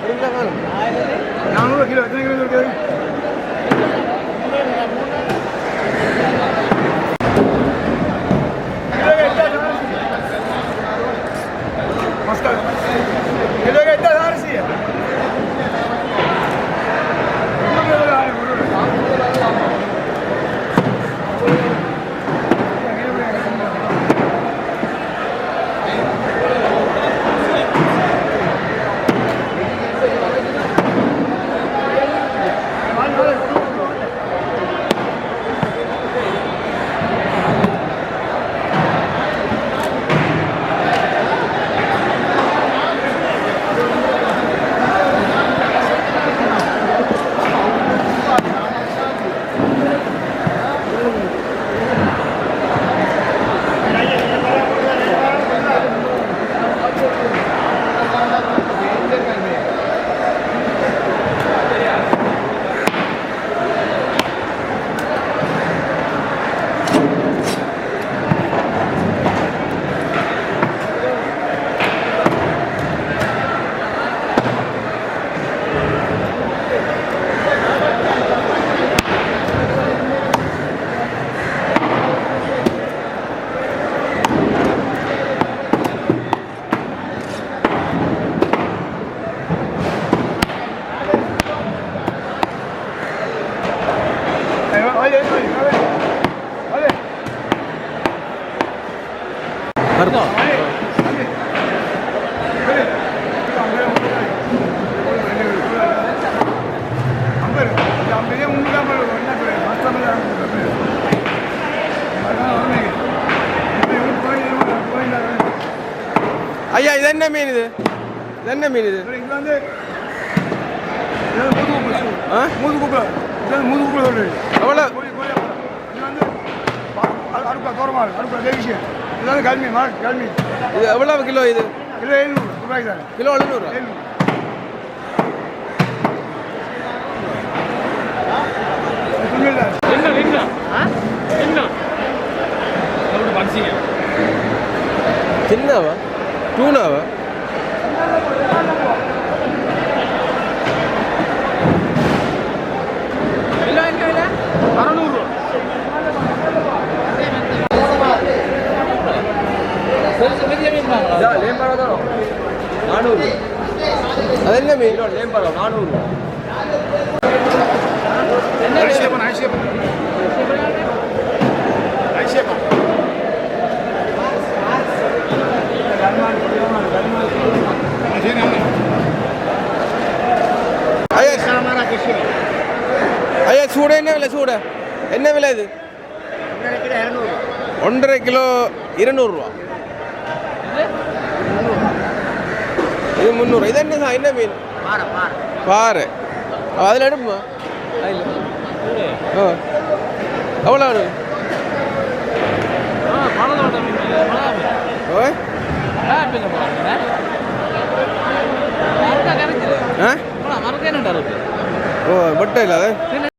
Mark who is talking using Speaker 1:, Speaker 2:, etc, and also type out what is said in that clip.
Speaker 1: 400 kilo எத்தனை kilo இருக்குது kilo का इतना हजार सी है
Speaker 2: ஐயா இது என்ன மீன் இது என்ன மீன் இது
Speaker 1: மூதுகுப்பு சொல்றேன்
Speaker 2: எவ்வளோ
Speaker 1: அறுப்பா தோரமாள் அறுப்பா தேவிஷன் இதெல்லாம் கல்மி கல்மி
Speaker 2: இது எவ்வளவு கிலோ இது
Speaker 1: கிலோ 700 ரூபாய்க்கு தான்
Speaker 2: கிலோ 700 சின்னவா டூனாவா അതെന്ന മീൻ അയ്യാ ചൂട എന്ന വില ചൂട എന്ന വില ഇത് 1.5 കിലോ 200 രൂപ இது 300 இது என்ன மீன் பாறை அதில் எடுப்போமா எவ்வளோ ஓ பட்டை இல்லை